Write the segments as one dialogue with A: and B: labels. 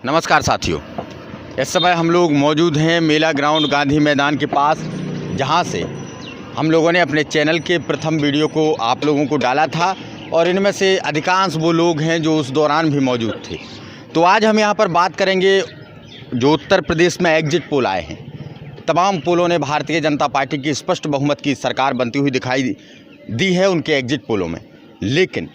A: नमस्कार साथियों, इस समय हम लोग मौजूद हैं मेला ग्राउंड गांधी मैदान के पास, जहां से हम लोगों ने अपने चैनल के प्रथम वीडियो को आप लोगों को डाला था और इनमें से अधिकांश वो लोग हैं जो उस दौरान भी मौजूद थे। तो आज हम यहां पर बात करेंगे जो उत्तर प्रदेश में एग्जिट पोल आए हैं। तमाम पोलों ने भारतीय जनता पार्टी की स्पष्ट बहुमत की सरकार बनती हुई दिखाई दी है उनके एग्जिट पोलों में, लेकिन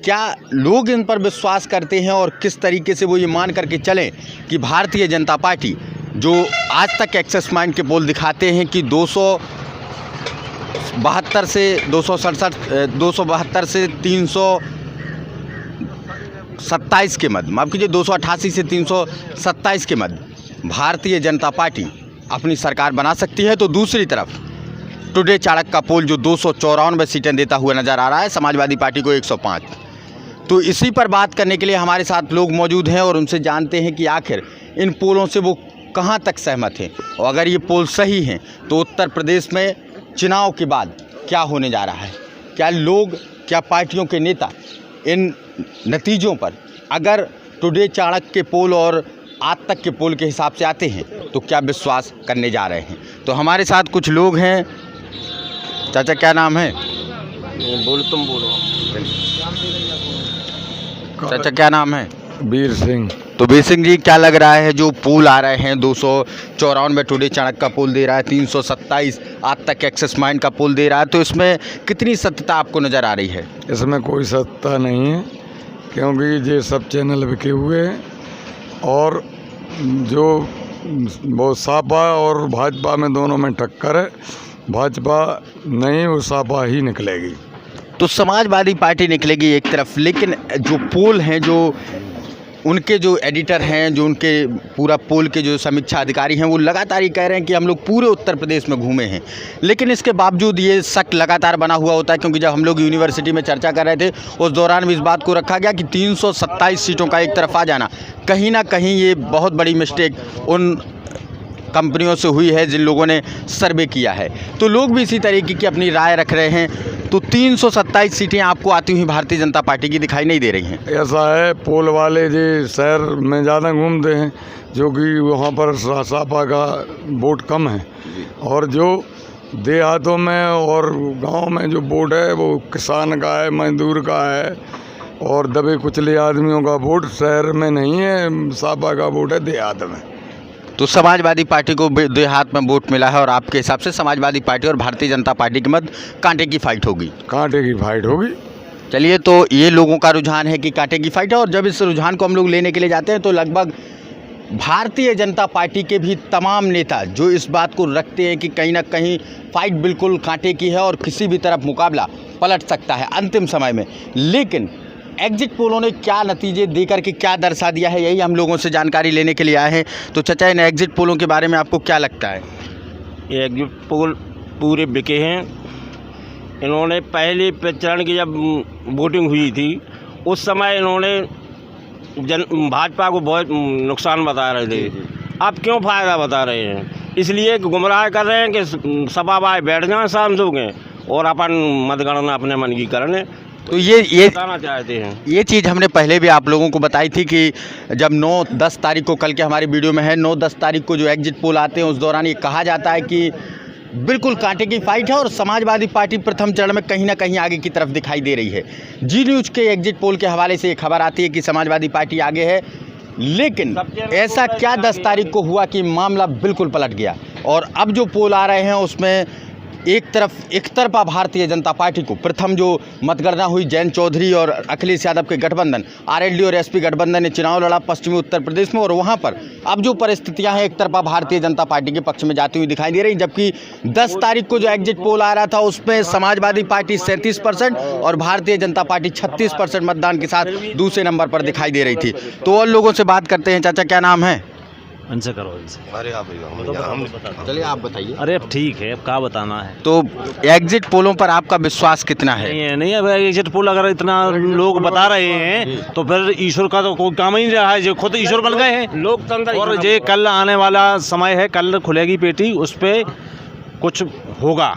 A: क्या लोग इन पर विश्वास करते हैं और किस तरीके से वो ये मान करके चलें कि भारतीय जनता पार्टी जो आज तक एक्सेस माइंड के पोल दिखाते हैं कि 272 से 327 के मध्य, माफ़ कीजिए 288 से 327 के मध्य भारतीय जनता पार्टी अपनी सरकार बना सकती है, तो दूसरी तरफ टुडे चाणक्य का पोल जो 294 सीटें देता हुआ नज़र आ रहा है समाजवादी पार्टी को 105। तो इसी पर बात करने के लिए हमारे साथ लोग मौजूद हैं और उनसे जानते हैं कि आखिर इन पोलों से वो कहां तक सहमत हैं और अगर ये पोल सही हैं तो उत्तर प्रदेश में चुनाव के बाद क्या होने जा रहा है। क्या लोग, क्या पार्टियों के नेता इन नतीजों पर अगर टुडे चाणक्य के पोल और आज तक के पोल के हिसाब से आते हैं तो क्या विश्वास करने जा रहे हैं। तो हमारे साथ कुछ लोग हैं। चाचा क्या नाम है?
B: तुम बोलो।
A: चाचा क्या नाम है?
C: वीर सिंह।
A: तो वीर सिंह जी, क्या लग रहा है जो पोल आ रहे हैं 294 में टुडे चाणक्य का पोल दे रहा है, 327 आज तक एक्सेस माइंड का पोल दे रहा है, तो इसमें कितनी सत्यता आपको नज़र आ रही है?
C: इसमें कोई सत्ता नहीं है क्योंकि ये सब चैनल बिके हुए हैं और जो वो सपा और भाजपा में दोनों में टक्कर है, भाजपा नहीं वो सपा ही निकलेगी।
A: तो समाजवादी पार्टी निकलेगी एक तरफ, लेकिन जो पोल हैं, जो उनके जो एडिटर हैं, जो उनके पूरा पोल के जो समीक्षा अधिकारी हैं, वो लगातार ये कह रहे हैं कि हम लोग पूरे उत्तर प्रदेश में घूमे हैं, लेकिन इसके बावजूद ये शक लगातार बना हुआ होता है। क्योंकि जब हम लोग यूनिवर्सिटी में चर्चा कर रहे थे उस दौरान भी इस बात को रखा गया कि 327 सीटों का एक तरफ आ जाना कहीं ना कहीं ये बहुत बड़ी मिस्टेक उन कंपनियों से हुई है जिन लोगों ने सर्वे किया है। तो लोग भी इसी तरीके की अपनी राय रख रहे हैं। तो 327 सीटें आपको आती हुई भारतीय जनता पार्टी की दिखाई नहीं दे रही हैं।
C: ऐसा है, पोल वाले जी शहर में ज़्यादा घूमते हैं, जो कि वहाँ पर सपा का वोट कम है, और जो देहातों में और गांव में जो वोट है वो किसान का है, मजदूर का है और दबे कुचले आदमियों का वोट शहर में नहीं है, सपा का वोट है देहात में।
A: तो समाजवादी पार्टी को देहात में वोट मिला है और आपके हिसाब से समाजवादी पार्टी और भारतीय जनता पार्टी के मध्य कांटे की फाइट होगी?
C: कांटे की फाइट होगी।
A: चलिए, तो ये लोगों का रुझान है कि कांटे की फाइट है, और जब इस रुझान को हम लोग लेने के लिए जाते हैं तो लगभग भारतीय जनता पार्टी के भी तमाम नेता जो इस बात को रखते हैं कि कहीं ना कहीं फाइट बिल्कुल कांटे की है और किसी भी तरफ मुकाबला पलट सकता है अंतिम समय में। लेकिन एग्जिट पोलों ने क्या नतीजे देकर के क्या दर्शा दिया है, यही हम लोगों से जानकारी लेने के लिए आए हैं। तो चाचा, इन एग्जिट पोलों के बारे में आपको क्या लगता है?
B: ये एग्जिट पोल पूरे बिके हैं। इन्होंने पहले चरण की जब वोटिंग हुई थी उस समय इन्होंने भाजपा को बहुत नुकसान बता रहे थे। अब क्यों फ़ायदा बता रहे हैं? इसलिए गुमराह कर रहे हैं कि सपा भाई बैठ जाएँ शाम सो गए और अपन मतगणना अपने मन की कर लें।
A: तो ये
B: बताना चाहते हैं,
A: ये चीज़ हमने पहले भी आप लोगों को बताई थी कि जब 9-10 तारीख को, कल के हमारी वीडियो में है, 9-10 तारीख को जो एग्जिट पोल आते हैं उस दौरान ये कहा जाता है कि बिल्कुल कांटे की फाइट है और समाजवादी पार्टी प्रथम चरण में कहीं ना कहीं आगे की तरफ दिखाई दे रही है। जी न्यूज़ के एग्जिट पोल के हवाले से ये खबर आती है कि समाजवादी पार्टी आगे है, लेकिन ऐसा क्या 10 तारीख को हुआ कि मामला बिल्कुल पलट गया और अब जो पोल आ रहे हैं उसमें एक तरफा भारतीय जनता पार्टी को प्रथम जो मतगणना हुई, जयंत चौधरी और अखिलेश यादव के गठबंधन आरएलडी और एसपी गठबंधन ने चुनाव लड़ा पश्चिमी उत्तर प्रदेश में, और वहां पर अब जो परिस्थितियां हैं एक तरफा भारतीय जनता पार्टी के पक्ष में जाती हुई दिखाई दे रही। जबकि 10 तारीख को जो एग्जिट पोल आ रहा था उसमें समाजवादी पार्टी 37% और भारतीय जनता पार्टी 36% मतदान के साथ दूसरे नंबर पर दिखाई दे रही थी। तो और लोगों से बात करते हैं। चाचा क्या नाम है?
D: उनसे करो इनसे।
A: अरे आप चलिए आप बताइए।
D: अरे अब ठीक है, अब क्या बताना है।
A: तो एग्जिट पोलों पर आपका विश्वास कितना है?
D: नहीं अब एग्जिट पोल अगर इतना लोग बता रहे हैं तो फिर ईश्वर का तो कोई काम ही नहीं रहा है, जो खुद ईश्वर बन गए हैं लोकतंत्र। और ये कल आने वाला समय है, कल खुलेगी पेटी, उस पर कुछ होगा।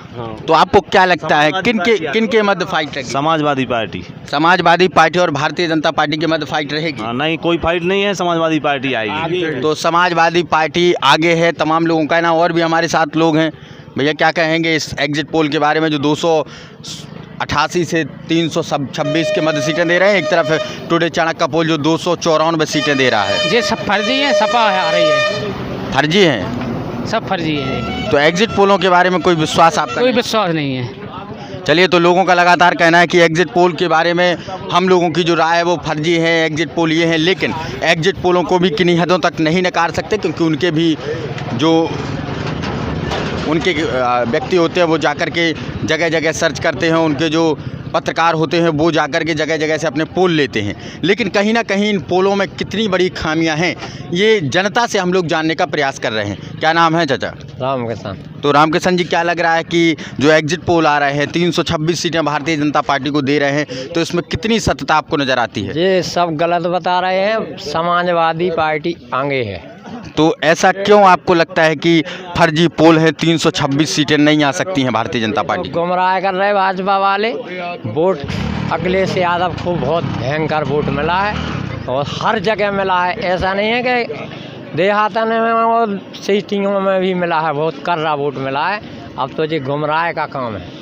A: तो आपको क्या लगता है किन के मध्य फाइट रहेगी?
D: समाजवादी पार्टी।
A: समाजवादी पार्टी और भारतीय जनता पार्टी के मध्य फाइट रहेगी?
D: हाँ, नहीं कोई फाइट नहीं है, समाजवादी पार्टी आएगी।
A: तो समाजवादी पार्टी आगे है, तमाम लोगों का ना। और भी हमारे साथ लोग हैं। भैया क्या कहेंगे इस एग्जिट पोल के बारे में जो 288 से 326 के मध्य सीटें दे रहे हैं? एक तरफ टुडे चाणक्य का पोल जो 294 सीटें दे रहा है।
E: ये सब फर्जी है, सपा आ रही है,
A: फर्जी हैं,
E: सब फर्जी है।
A: तो एग्जिट पोलों के बारे में कोई विश्वास आपका?
E: कोई विश्वास नहीं है।
A: चलिए, तो लोगों का लगातार कहना है कि एग्जिट पोल के बारे में हम लोगों की जो राय है वो फर्जी है, एग्जिट पोल ये है। लेकिन एग्जिट पोलों को भी किन्हीं हदों तक नहीं नकार सकते, क्योंकि उनके भी जो उनके व्यक्ति होते हैं वो जाकर के जगह जगह सर्च करते हैं, उनके जो पत्रकार होते हैं वो जाकर के जगह जगह से अपने पोल लेते हैं। लेकिन कहीं ना कहीं इन पोलों में कितनी बड़ी खामियां हैं ये जनता से हम लोग जानने का प्रयास कर रहे हैं। क्या नाम है चाचा?
E: रामकिशन।
A: तो रामकिशन जी, क्या लग रहा है कि जो एग्जिट पोल आ रहे हैं 326 सीटें भारतीय जनता पार्टी को दे रहे हैं, तो इसमें कितनी सत्यता आपको नज़र आती है?
E: ये सब गलत बता रहे हैं, समाजवादी पार्टी आगे है।
A: तो ऐसा क्यों आपको लगता है कि फर्जी पोल है, 326 सीटें नहीं आ सकती हैं भारतीय जनता पार्टी?
E: गुमराह कर रहे भाजपा वाले। वोट अखिलेश यादव को बहुत भयंकर वोट मिला है और हर जगह मिला है। ऐसा नहीं है कि देहातन में और सिटियों में भी मिला है, बहुत कर्रा वोट मिला है। अब तो ये गुमराह का काम है।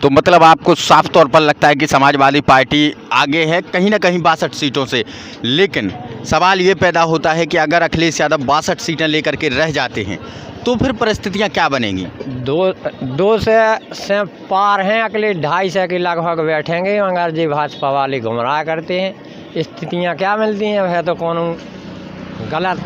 A: तो मतलब आपको साफ तौर पर लगता है कि समाजवादी पार्टी आगे है कहीं ना कहीं 62 सीटों से। लेकिन सवाल ये पैदा होता है कि अगर अखिलेश यादव 62 सीटें लेकर के रह जाते हैं तो फिर परिस्थितियां क्या बनेंगी?
E: दो से पार हैं, अगले 250 के लगभग बैठेंगे, मगर जी भाजपा वाले गुमराह करते हैं। स्थितियां क्या मिलती हैं, वह तो कौन गलत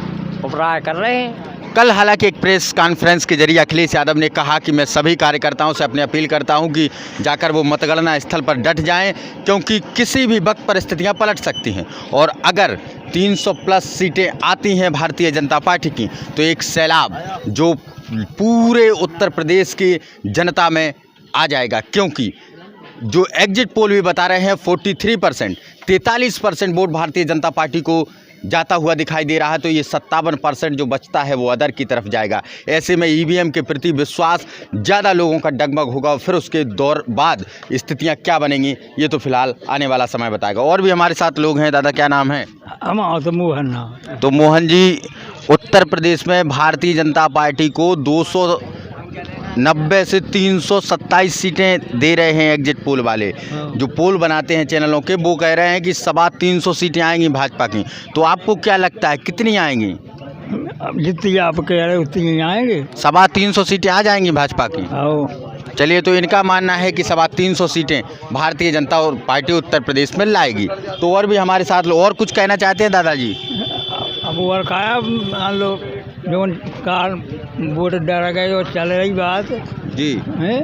E: उपराय कर रहे हैं।
A: कल हालांकि एक प्रेस कॉन्फ्रेंस के जरिए अखिलेश यादव ने कहा कि मैं सभी कार्यकर्ताओं से अपनी अपील करता हूं कि जाकर वो मतगणना स्थल पर डट जाएं, क्योंकि किसी भी वक्त परिस्थितियां पलट सकती हैं। और अगर 300 प्लस सीटें आती हैं भारतीय जनता पार्टी की तो एक सैलाब जो पूरे उत्तर प्रदेश की जनता में आ जाएगा। क्योंकि जो एग्जिट पोल भी बता रहे हैं 43%, 43% वोट भारतीय जनता पार्टी को जाता हुआ दिखाई दे रहा है, तो ये 57% जो बचता है वो अदर की तरफ जाएगा। ऐसे में ईवीएम के प्रति विश्वास ज़्यादा लोगों का डगमग होगा। फिर उसके दौर बाद स्थितियां क्या बनेंगी ये तो फिलहाल आने वाला समय बताएगा। और भी हमारे साथ लोग हैं। दादा क्या नाम है?
E: तो मोहन।
A: तो मोहन जी, उत्तर प्रदेश में भारतीय जनता पार्टी को 290 से 327 सीटें दे रहे हैं एग्जिट पोल वाले। जो पोल बनाते हैं चैनलों के, वो कह रहे हैं कि 325 सीटें आएंगी भाजपा की। तो आपको क्या लगता है कितनी आएंगी?
E: जितनी आप कह रहे उतनी आएंगे।
A: 325 सीटें आ जाएंगी भाजपा की। चलिए, तो इनका मानना है कि 325 सीटें भारतीय जनता और पार्टी उत्तर प्रदेश में लाएगी। तो और भी हमारे साथ लोग और कुछ कहना चाहते हैं दादाजी?
E: अब और खाया लोग जो कार वोट डर गए और चल रही बात
A: जी
E: है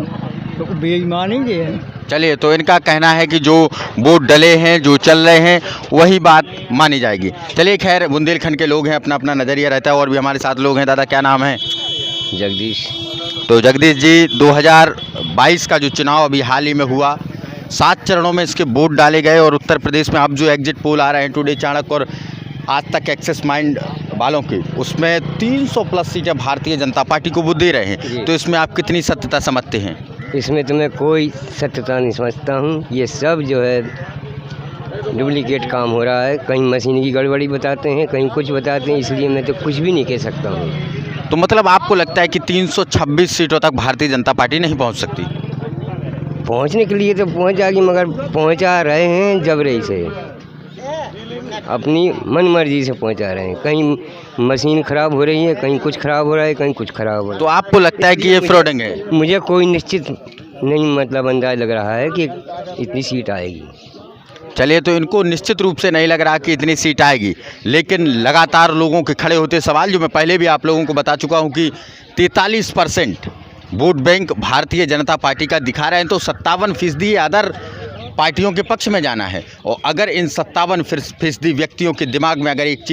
E: तो बेईमानी है।
A: चलिए, तो इनका कहना है कि जो वोट डले हैं, जो चल रहे हैं, वही बात मानी जाएगी। चलिए, खैर बुंदेलखंड के लोग हैं, अपना अपना नज़रिया रहता है। और भी हमारे साथ लोग हैं। दादा क्या नाम है?
B: जगदीश।
A: तो जगदीश जी, 2022 का जो चुनाव अभी हाल ही में हुआ, 7 चरणों में इसके वोट डाले गए और उत्तर प्रदेश में अब जो एग्जिट पोल आ रहे हैं टुडे चाणक्य और आज तक एक्सेस माइंड वालों के, उसमें 300 प्लस सीटें भारतीय जनता पार्टी को वो दे रहे हैं। तो इसमें आप कितनी सत्यता समझते हैं?
F: इसमें तो मैं कोई सत्यता नहीं समझता हूँ। ये सब जो है डुप्लीकेट काम हो रहा है। कहीं मशीन की गड़बड़ी बताते हैं, कहीं कुछ बताते हैं, इसलिए मैं तो कुछ भी नहीं कह सकता हूँ।
A: तो मतलब आपको लगता है कि 326 सीटों तक भारतीय जनता पार्टी नहीं पहुँच सकती?
F: पहुँचने के लिए तो पहुँच जाएगी, मगर पहुँचा रहे हैं जबरई से, अपनी मन मर्जी से पहुंचा रहे हैं। कहीं मशीन ख़राब हो रही है, कहीं कुछ ख़राब हो रहा है, कहीं कुछ ख़राब हो रहा है।
A: तो आपको लगता है कि ये फ्रॉडिंग है?
F: मुझे कोई निश्चित नहीं मतलब अंदाज़ लग रहा है कि इतनी सीट आएगी।
A: चलिए, तो इनको निश्चित रूप से नहीं लग रहा कि इतनी सीट आएगी। लेकिन लगातार लोगों के खड़े होते सवाल, जो मैं पहले भी आप लोगों को बता चुका हूं कि 43% vote bank Bharatiya Janata party का दिखा रहे हैं, तो 57% अदर पार्टियों के पक्ष में जाना है। और अगर इन 57% व्यक्तियों के दिमाग में अगर एक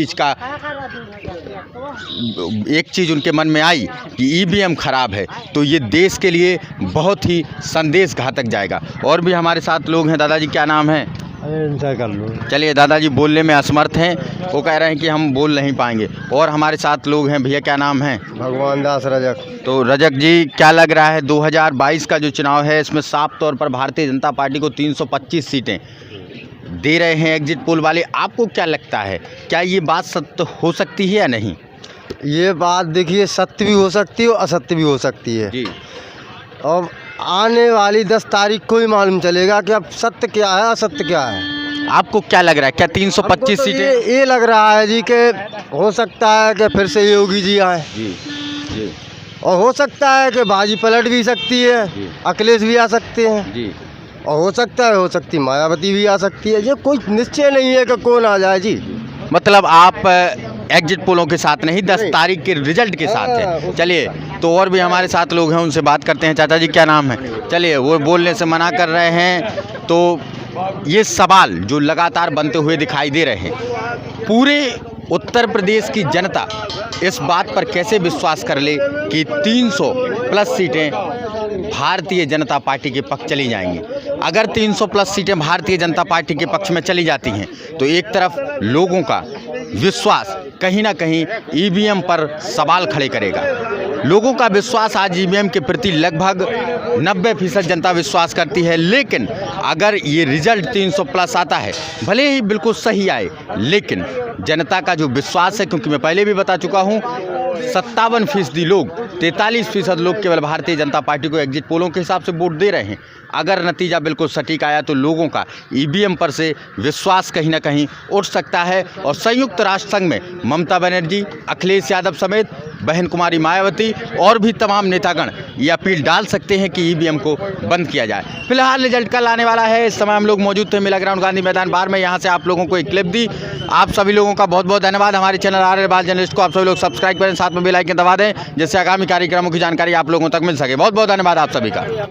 A: चीज़ उनके मन में आई कि ईवीएम खराब है, तो ये देश के लिए बहुत ही संदेश घातक जाएगा। और भी हमारे साथ लोग हैं। दादाजी क्या नाम है?
D: इनसे कर लो।
A: चलिए, दादाजी बोलने में असमर्थ हैं, वो कह रहे हैं कि हम बोल नहीं पाएंगे। और हमारे साथ लोग हैं। भैया क्या नाम है?
G: भगवान दास रजक।
A: तो रजक जी, क्या लग रहा है 2022 का जो चुनाव है इसमें साफ तौर पर भारतीय जनता पार्टी को 325 सीटें दे रहे हैं एग्जिट पोल वाले। आपको क्या लगता है, क्या ये बात सत्य हो सकती है या नहीं?
G: ये बात देखिए, सत्य भी हो सकती है और असत्य भी हो सकती है
A: जी।
G: और आने वाली 10 तारीख को ही मालूम चलेगा कि अब सत्य क्या है असत्य क्या है।
A: आपको क्या लग रहा है, क्या 325
G: हमको तो
A: सीटें?
G: ये लग रहा है जी कि हो सकता है कि फिर से योगी जी आए,
A: जी जी
G: और हो सकता है कि बाजी पलट भी सकती है, अखिलेश भी आ सकते हैं,
A: जी।
G: और हो सकती है मायावती भी आ सकती है। ये कोई निश्चय नहीं है कि कौन आ जाए जी।
A: मतलब आप एग्जिट पोलों के साथ नहीं, 10 तारीख के रिजल्ट के साथ है। चलिए, तो और भी हमारे साथ लोग हैं, उनसे बात करते हैं। चाचा जी क्या नाम है? चलिए, वो बोलने से मना कर रहे हैं। तो ये सवाल जो लगातार बनते हुए दिखाई दे रहे हैं, पूरे उत्तर प्रदेश की जनता इस बात पर कैसे विश्वास कर ले कि 300 प्लस सीटें भारतीय जनता पार्टी के पक्ष चली जाएंगी? अगर 300 प्लस सीटें भारतीय जनता पार्टी के पक्ष में चली जाती हैं तो एक तरफ लोगों का विश्वास कहीं ना कहीं ईवीएम पर सवाल खड़े करेगा। लोगों का विश्वास आज ईवीएम के प्रति लगभग 90% जनता विश्वास करती है। लेकिन अगर ये रिजल्ट 300 प्लस आता है, भले ही बिल्कुल सही आए, लेकिन जनता का जो विश्वास है, क्योंकि मैं पहले भी बता चुका हूँ, 57% लोग, 43% लोग केवल भारतीय जनता पार्टी को एग्जिट पोलों के हिसाब से वोट दे रहे हैं। अगर नतीजा बिल्कुल सटीक आया तो लोगों का ईवीएम पर से विश्वास कहीं ना कहीं उठ सकता है और संयुक्त राष्ट्र संघ में ममता बनर्जी, अखिलेश यादव समेत बहन कुमारी मायावती और भी तमाम नेतागण ये अपील डाल सकते हैं कि ईवीएम को बंद किया जाए। फिलहाल रिजल्ट कल आने वाला है। इस समय हम लोग मौजूद थे मेला ग्राउंड गांधी मैदान बार में। यहाँ से आप लोगों को एक क्लिप दी। आप सभी लोगों का बहुत बहुत धन्यवाद। हमारे चैनल आर बाल जर्नलिस्ट को आप सभी लोग सब्सक्राइब करें, साथ में बेल आइकन दबा दें, जिससे आगामी कार्यक्रमों की जानकारी आप लोगों तक मिल सके। बहुत बहुत धन्यवाद आप सभी का।